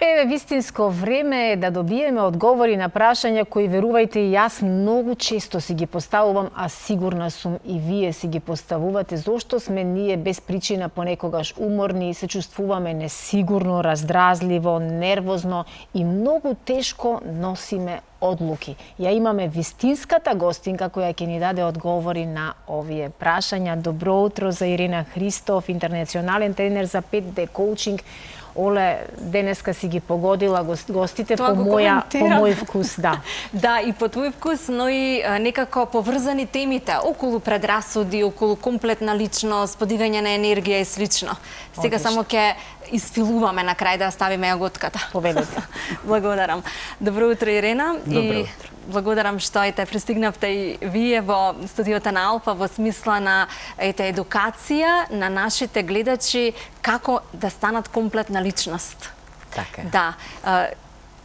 Еве, вистинско време е да добиеме одговори на прашања кои, верувајте, и јас многу често си ги поставувам, а сигурна сум и вие си ги поставувате. Зошто сме ние без причина понекогаш уморни и се чувствуваме несигурно, раздразливо, нервозно и многу тешко носиме одлуки. Ја имаме вистинската гостинка која ќе ни даде одговори на овие прашања. Добро утро за Ирена Христов, интернационален тренер за 5D коучинг. Оле, денеска си ги погодила гостите по мој вкус, да. Да, и по твој вкус, но и некако поврзани темите околу предрасуди, околу комплетна личност, подигање на енергија и слично. Сега само ќе isfilуваме на крај да ставиме јаготката. Повелете. Благодарам. Добро утро, Ирена. Добро утро. Благодарам што пристигнавте и вие во студиото на Алфа во смисла на едукација на нашите гледачи како да станат комплетна личност. Така. Да.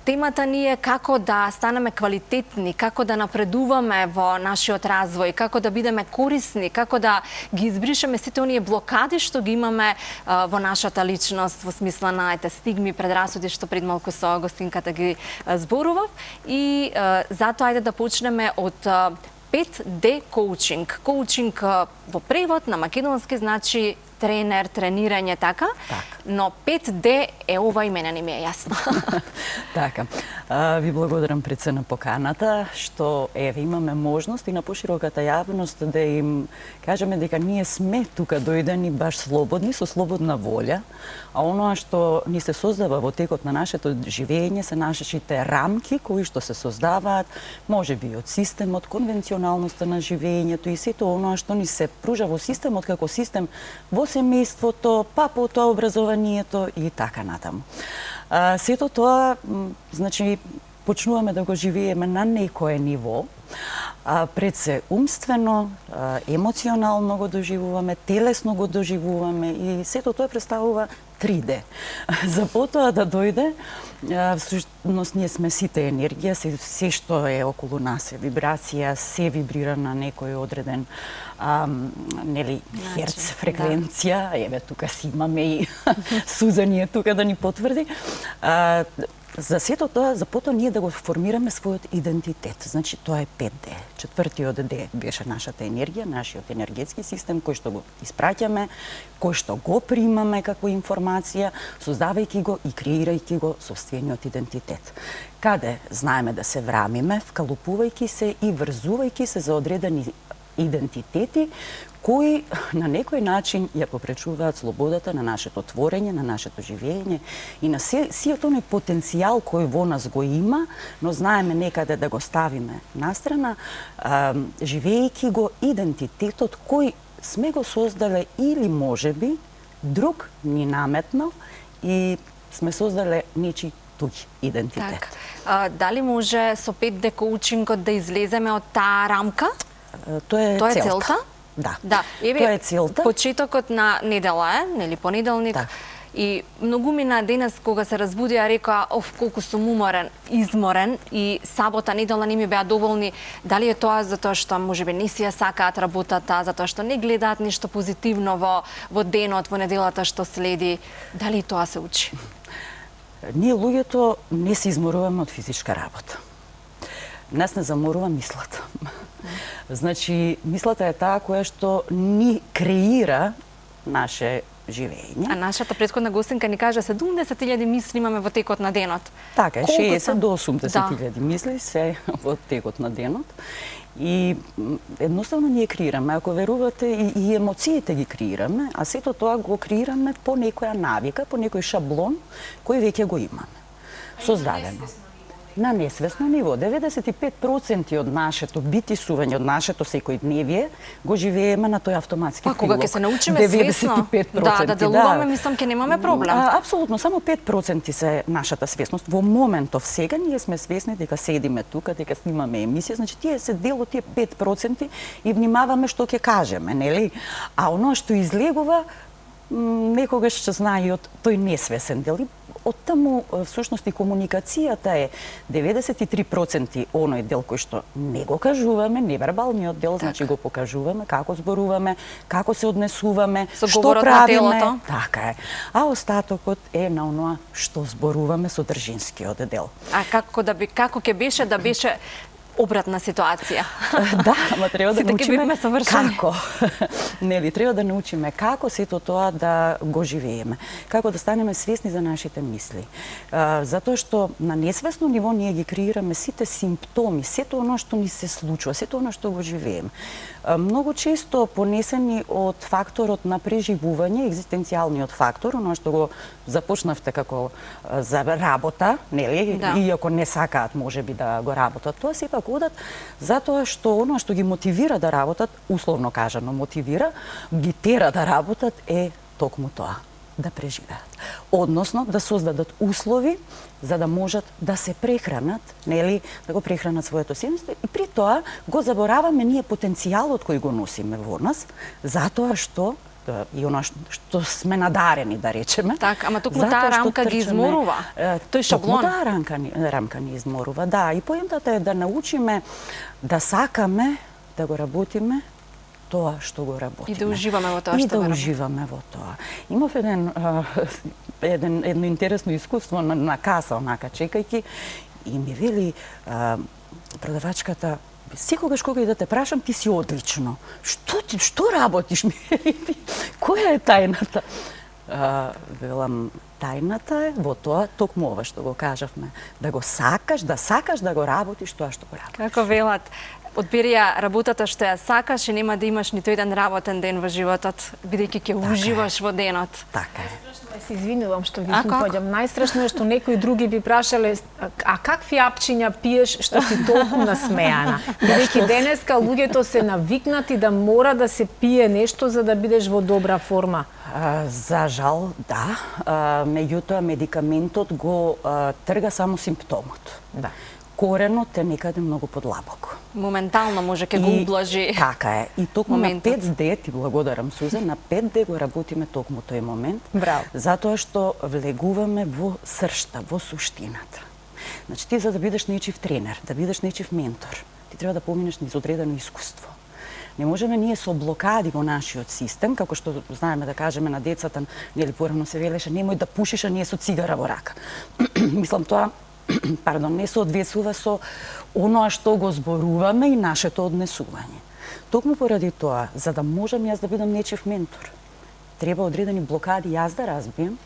Темата ни е како да станеме квалитетни, како да напредуваме во нашиот развој, како да бидеме корисни, како да ги избришеме сите оние блокади што ги имаме во нашата личност, во смисла на стигми, предрасуди што пред малку со гостинката ги зборував. И затоа ајде да почнеме од 5D коучинг. Коучинг во превод на македонски значи тренер, тренирање, така? Но 5D е ова и мене не ми е јасно. Така. Ви благодарам пред се на поканата, што имаме можност и на пошироката јавност да им кажеме дека ние сме тука дојдени баш слободни, со слободна волја, а оноа што ни се создава во текот на нашето живење се нашите рамки кои што се создаваат, можеби од системот, конвенционалноста на живењето и сето оноа што ни се пружа во системот како систем во семејството, па потоа образованието и така натаму. Сето тоа, значи, почнуваме да го живееме на некое ниво, пред се умствено, емоционално го доживуваме, телесно го доживуваме и сето тоа представува 3D. За потоа да дојде, всушност ние сме сите енергија, се што е околу нас е вибрација, се вибрира на некој одреден херц фреквенција, еве тука си имаме и Сузан е тука да ни потврди. За сето тоа, за потоа ние да го формираме својот идентитет. Значи, тоа е 5D. Четвртиот D беше нашата енергија, нашиот енергетски систем, кој што го испраќаме, кој што го примаме како информација, создавајќи го и креирајќи го собствениот идентитет. Каде знаеме да се врамиме, вкалупувајќи се и врзувајќи се за одредени идентитети, кои на некој начин ја попречуваат слободата на нашето творење, на нашето живење и на сиот оној потенцијал кој во нас го има, но знаеме некаде да го ставиме настрана, живејќи го идентитетот кој сме го создале или можеби друг ни наметнал и сме создале нечи туѓ идентитет. Дали може со 5D коучингот да излеземе од таа рамка? Тоа е целта? Да. Тоа е целта. Почетокот на недела е, нели, понеделник. Да. И многу мина денес кога се разбудија рекоа, колку сум уморен, изморен и сабота, недела не ми беа доволни. Дали е тоа затоа што можеби не си ја сакаат работата, затоа што не гледаат ништо позитивно во денот, во неделата што следи? Дали тоа се учи? Ние луѓето не се изморуваме од физичка работа. Нас не заморува мислата. Значи, мислата е таа која што ни креира наше живење. А нашата претходна гостинка ни кажа 70.000 мисли имаме во текот на денот. Така, 60 до 80.000 мисли се во текот на денот. И едноставно ние креираме, ако верувате, и емоциите ги креираме, а сето тоа го креираме по некоја навика, по некој шаблон кој веќе го имаме. Создадено. На несвесно ниво. 95% од нашето битисување, од нашето секојдневие, го живееме на тој автоматски пилот. Кога ќе се научиме свесно, да делуваме, мислам, ќе немаме проблем. Апсолутно, само 5% се нашата свесност. Во моментов сега ние сме свесни дека седиме тука, дека снимаме емисија, значи тие се дел од тие 5% и внимаваме што ќе кажеме, нели? А оно што излегува, некогаш ќе знае и од тој несвесен дел. оттаму всушност и комуникацијата е 93% оној дел кој што не го кажуваме, невербалниот дел, значи го покажуваме, како зборуваме, како се однесуваме, што правиме, така е. А остатокот е на оноа што зборуваме со држинскиот дел. А како ќе беше да беше обратна ситуација? Да, ама треба да научиме како. Нели, треба да научиме како сето тоа да го живееме. Како да станеме свесни за нашите мисли. Затоа што на несвесно ниво ние ги креираме сите симптоми, сето оно што ни се случува, сето оно што го живееме. Многу често понесени од факторот на преживување, екзистенцијалниот фактор, оно што го започнавте како за работа, нели, иако не сакаат можеби да го работат, тоа сепак одат затоа што оно што ги мотивира да работат, условно кажано мотивира, ги тера да работат е токму тоа, да преживеат. Односно да создадат услови за да можат да се прехранат, нели, да го прехранат своето семејство и при тоа го забораваме ние потенцијалот кој го носиме во нас, затоа што и оно што сме надарени, да речеме. Така, ама токму таа рамка ги изморува. Тој шаблон. Таа рамка ни изморува, да. И поентата е да научиме да сакаме да го работиме тоа што го работиме. И да уживаме во тоа што го работиме. И да уживаме во тоа. Имав едно интересно искуство на каса, онака, чекајќи, и ми вели продавачката, секогаш кога и да те прашам, ти си одлично. Што работиш, ми вели ти? Која е тајната? Велам, тајната е во тоа, токму ова што го кажавме, да го сакаш да го работиш тоа што го работиш. Како велат, одбери ја работата што ја сакаш и нема да имаш ниту еден работен ден во животот, бидејќи ќе уживаш во денот. Така е. Се извинувам што ги поѓам. Најстрашно е што некои други би прашале, а какви апчиња пиеш што си толку насмеана? Бидејќи денеска луѓето се навикнати да мора да се пие нешто за да бидеш во добра форма. За жал, да. Меѓутоа, медикаментот го трга само симптомот. Да. Коренот е некаде многу подлабоко. Моментално може ке го ублажи. Така е. И токму на 5D, ти благодарам, Сузан, на 5D го работиме токму тој момент. Браво. Затоа што влегуваме во сршта, во суштината. Значи, ти за да бидеш нечив тренер, да бидеш нечив ментор, ти треба да поминеш низ одредено искуство. Не можеме ние со блокади во нашиот систем, како што знаеме да кажеме на децата, нели порано се велеше, немој да пушиш, а ние со цигара во рака. Мислам, тоа не се одвесува со оноа што го зборуваме и нашето однесување. Токму поради тоа, за да можам јас да бидам нечив ментор, треба одредени блокади јас да разбием,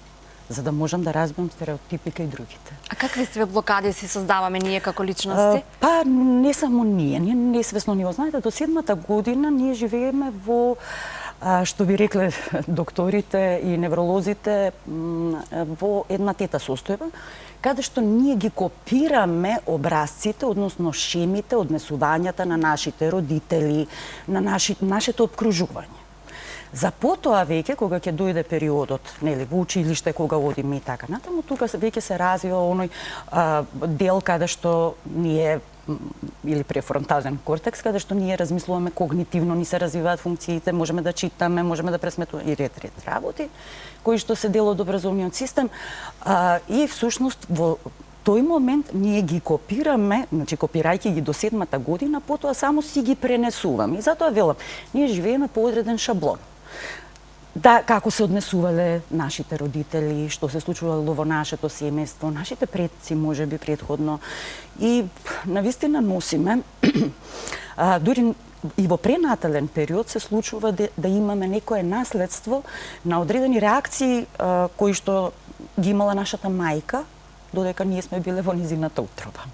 за да можам да разбием стереотипите и другите. А какви све блокади си создаваме ние како личности? Па не само ние несвесно ниво. Знаете, до 7-та година ние живееме во што би рекле докторите и невролозите во една тета состојба, каде што ние ги копираме образците, односно шемите, однесувањата на нашите родители, на нашето обкружување. За потоа веќе, кога ќе дојде периодот, нели, во училиште, кога одиме и така натаму, тука веќе се развива оној дел каде што ние или префронтален кортекс, каде што ние размислуваме когнитивно, ни се развиваат функциите, можеме да читаме, можеме да пресметуваме и ред работи, кои што се дел од образовниот систем, и всушност во тој момент ние ги копираме, значи копирајќи ги до 7-та година, потоа само си ги пренесуваме. И затоа велам, ние живееме по одреден шаблон. Да, како се однесувале нашите родители, што се случувало во нашето семејство, нашите предци, можеби предходно. И навистина носиме, дури и во пренатален период се случува да имаме некое наследство на одредени реакции кои што ги имала нашата мајка, додека ние сме биле во низината утроба.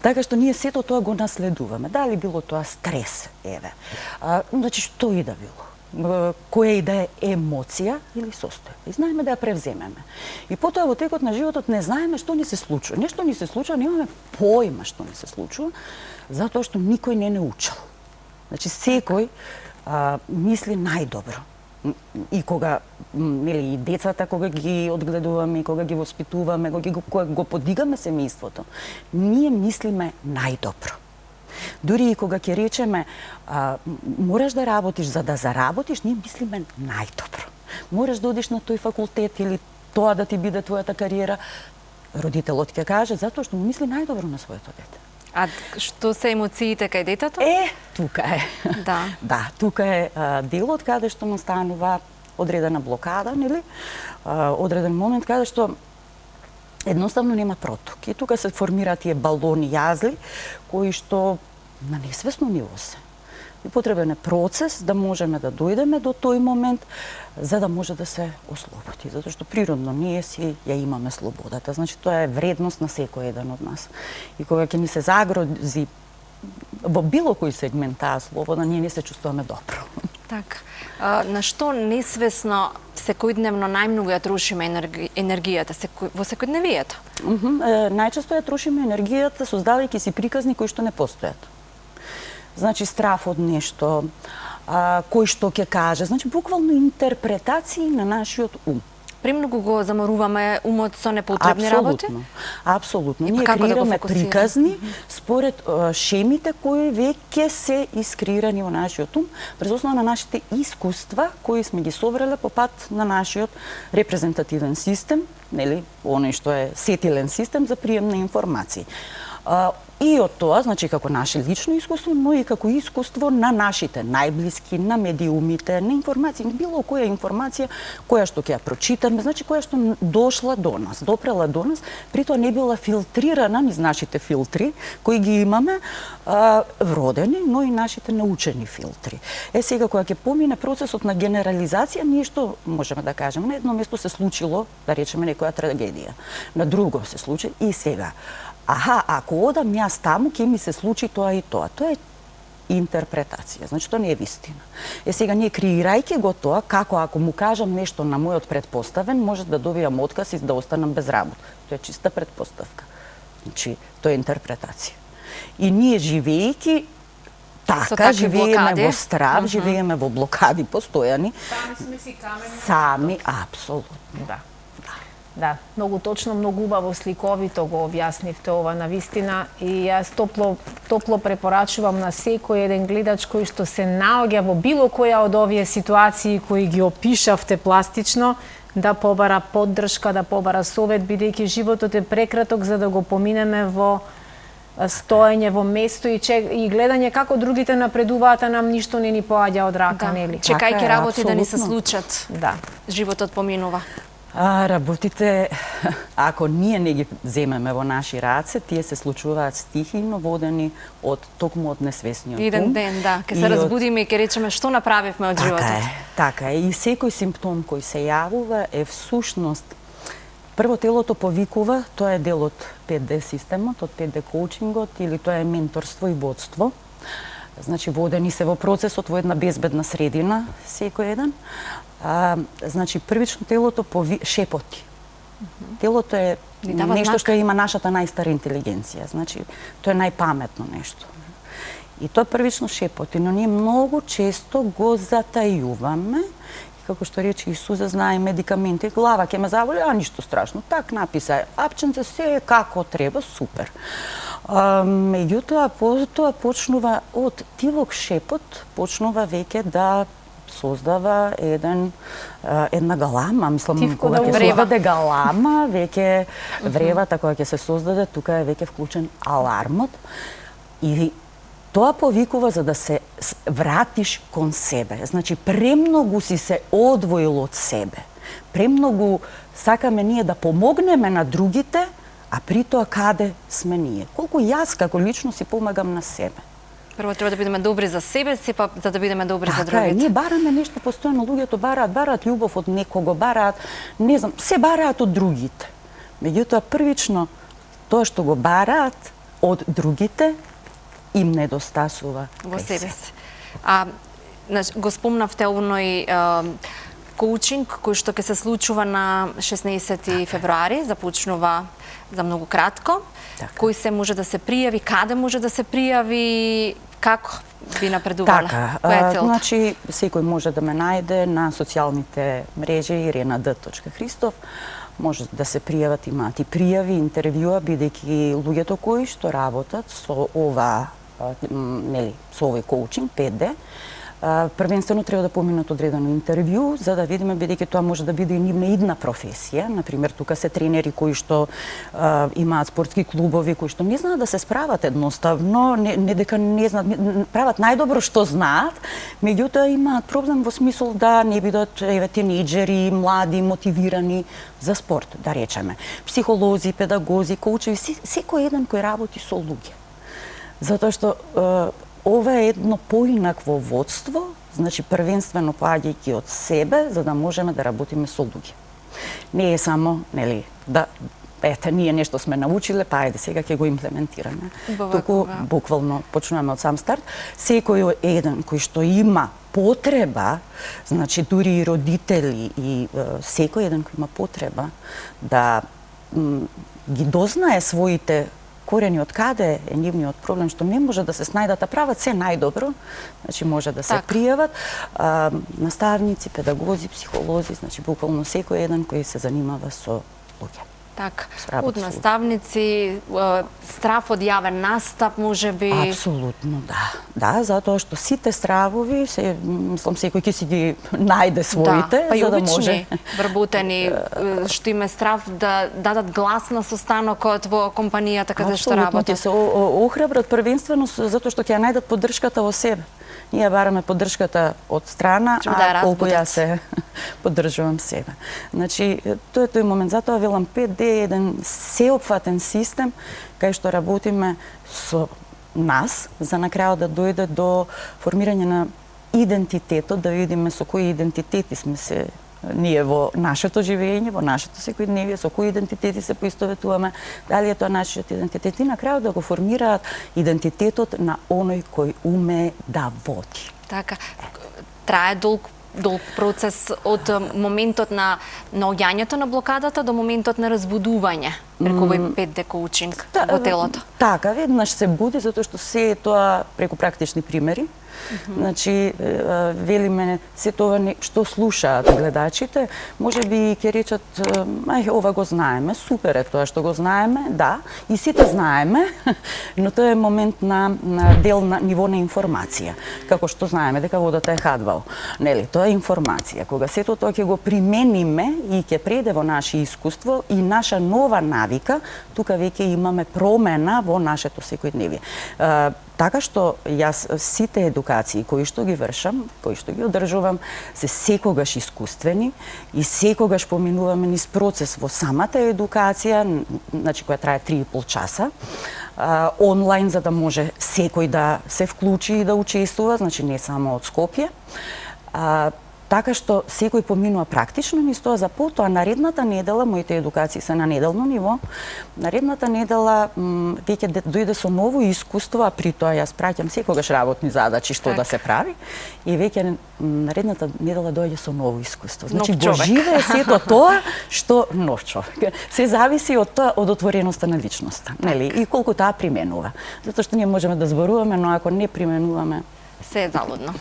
Така што ние сето тоа го наследуваме. Дали било тоа стрес, еве. Значи, што и да било. Која и да е емоција или состојба. И знаеме да ја превземеме. И потоа во текот на животот не знаеме што ни се случува. Нешто ни се случува, немаме појма што ни се случува, затоа што никој не научил. Значи, секој мисли најдобро. И кога, нели, и децата, кога ги одгледуваме, кога ги воспитуваме, кога го подигаме семејството, ние мислиме најдобро. Дури и кога ќе речеме мораш да работиш за да заработиш, ние мислиме најдобро. Мораш да одиш на тој факултет или тоа да ти биде твојата кариера, родителот ќе каже затоа што мисли најдобро на своето дете. А што се емоциите кај детето? Тука е. Да. Да, тука е делот каде што настанува одредена блокада, нели? Одреден момент каде што едноставно нема проток. И тука се формираат тие балони јазли кои што на несвесно ниво се. И потребен е процес да можеме да дојдеме до тој момент за да може да се ослободи, затоа што природно ние си ја имаме слободата. Значи тоа е вредност на секој еден од нас. И кога ќе ни се загрози во било кој сегмент таа слобода, ние не се чувствуваме добро. Така. На што несвесно секојдневно најмногу ја трошиме енергијата во секојдневието? Најчесто ја трошиме енергијата создавајќи си приказни кои што не постојат. Значи страф од нешто, кој што ќе каже, значи буквално интерпретации на нашиот ум. Премногу го заморуваме умот со непотребни работи? Апсолутно. Ние како креираме да приказни според шемите кои веќе се искреирани во нашиот ум, врз основа на нашите искуства кои сме ги собрале по пат на нашиот репрезентативен систем, нели, оној што е сетилен систем за прием на информации. И од тоа, значи како наше лично искуство, но и како искуство на нашите најблиски, на медиумите, на информации, било која информација која што ќе ја прочитаме, значи која што дошла до нас, допрела до нас, при тоа не била филтрирана низ нашите филтри кои ги имаме вродени, но и нашите научени филтри. Сега кога ќе помине процесот на генерализација, ние што можеме да кажеме, на едно место се случило, да речеме некоја трагедија, на друго се случи и сега. Ако одам јас таму, ќе ми се случи тоа и тоа. Тоа е интерпретација, значи тоа не е вистина. Сега ние креирајќи го тоа, како ако му кажам нешто на мојот предпоставен, може да добијам отказ и да останам без работа. Тоа е чиста предпоставка. Значи, тоа е интерпретација. И ние живеејќи така, живееме во страв, живееме во блокади постојани. Сами сме си камени. Сами, апсолутно. Да, многу точно, многу убаво сликовито го објаснивте ова на вистина и јас топло препорачувам на секој еден гледач кој што се наоѓа во било која од овие ситуации кои ги опишавте пластично, да побара поддршка, да побара совет, бидејќи животот е прекраток за да го поминеме во стоење во место и гледање како другите напредуваат, а нам ништо не ни поаѓа од рака, нели? Чекајќи работи да ни се случат. Да. Животот поминува. Работите, ако ние не ги земеме во наши раце, тие се случуваат стихијно водени од токму од несвесниот ум. Еден ден, да, ќе се разбудиме и ќе речеме што направивме од животот. Така е. И секој симптом кој се јавува е всушност прво телото повикува, тоа е дел од 5D системот, од 5D коучингот или тоа е менторство и водство. Значи водени се во процесот во една безбедна средина секој еден. Значи првично телото шепоти. Телото е нешто што има нашата најстара интелигенција. Значи тоа е најпаметно нешто. И тоа првично шепоти, но ние многу често го затајуваме. Како што рече Исуса, знае медикаменти, глава ќе ме заболи, ништо страшно. Так написа, апченце се како треба, супер. Меѓутоа, потоа почнува од тивок шепот, почнува веќе да создава една галама, мислам, кога ќе создаде галама, веќе вревата кога ќе се создаде, тука е веќе вклучен алармот и тоа повикува за да се вратиш кон себе. Значи, премногу си се одвоил од себе. Премногу сакаме ние да помогнеме на другите, а при тоа каде сме ние? Колку јас како лично си помагам на себе? Прво треба да бидеме добри за себе си, па за да бидеме добри за другите. Ние бараме нешто постојано, луѓето бараат љубов од некого, бараат, не знам, се бараат од другите. Меѓутоа првично тоа што го бараат од другите им недостасува во себе си. Го спомнавте овој коучинг кој што ќе се случува на 16 февруари, започнува за многу кратко. Кој се може да се пријави, каде може да се пријави, како би напредувале? Која е целта? Значи, секој може да ме најде на социјалните мрежи irena.d.hristov. Може да се пријават, имаат и пријави, интервјуа, бидејќи луѓето кои што работат со ова, со овој коучинг 5D, првенствено треба да поминат одредено интервју, за да видиме, бидејќи тоа може да биде и нивна идна професија. Например, тука се тренери кои што имаат спортски клубови, кои што не знаат да се справат едноставно, не дека не знаат, прават најдобро што знаат, меѓутоа имаат проблем во смисол да не бидат тинејџери, млади, мотивирани за спорт, да речеме. Психолози, педагози, коучеви, секој еден кој работи со луѓе. Затоа што ова е едно поинакво водство, значи првенствено поаѓајќи од себе, за да можеме да работиме со луѓе. Не е само, нели, да ете, ние нешто сме научиле, па ајде сега ќе го имплементираме. Туку буквално почнуваме од сам старт. Секој еден кој што има потреба, значи дури и родители и секој еден кој има потреба да ги дознае своите корени од каде е нивниот проблем, што не може да се снајдат, а прават се најдобро, значи може да се пријават, наставници, педагози, психолози, значи буквално секој еден кој се занимава со луѓе. Так, од наставници, страф од јавен настап, можеби? Апсолутно, да. Да, затоа што сите стравови, мислам, секој ќе си ги најде своите, па за да може... вработени, што име страф да дадат глас на состанокот во компанијата каде што работат. Апсолутно, ќе се охрабрат првенствено затоа што ќе ја најдат поддршката во себе. Ние бараме поддршката од страна, а колку ја се поддржувам себе. Значи, тоа е тој момент. Затоа велам 5D е еден сеопфатен систем кај што работиме со нас, за на крајот да дојде до формирање на идентитетот, да видиме со кои идентитети сме се ние во нашето живење, во нашето секојдневие, со кои идентитети се поистоветуваме, дали е тоа нашиот идентитет и на крајот да го формираат идентитетот на оној кој уме да води. Така, трае долг процес од моментот на наоѓањето на блокадата до моментот на разбудување преку овој 5D коучинг во телото. Така, веднаш се буди затоа што се е тоа преку практични примери. Значи, велиме се тоа што слушаат гледачите, може би ќе речат, ова го знаеме, супер е тоа што го знаеме, да, и сите знаеме, но тоа е момент на дел на ниво на информација. Како што знаеме дека водата е H2O. Нели, тоа е информација. Кога сето тоа ќе го примениме и ќе преде во наше искуство и наша нова навика, тука веќе имаме промена во нашето секојдневие. Така што јас сите едукации кои што ги вршам, кои што ги одржувам, се секогаш искуствени и секогаш поминуваме низ процес во самата едукација, значи која трае 3,5 часа, онлайн за да може секој да се вклучи и да учествува, значи не само од Скопје. Така што секој поминува практично низ тоа, за потоа наредната недела, моите едукации се на неделно ниво, наредната недела веќе дојде со ново искуство, а при тоа јас праќам секогаш работни задачи што да се прави, и веќе наредната недела дојде со ново искуство. Значи го живее сето тоа што нов човек. Се зависи од тоа, од отвореноста на личноста, нели? И колку таа применува. Затоа што ние можеме да зборуваме, но ако не применуваме, се е залудно.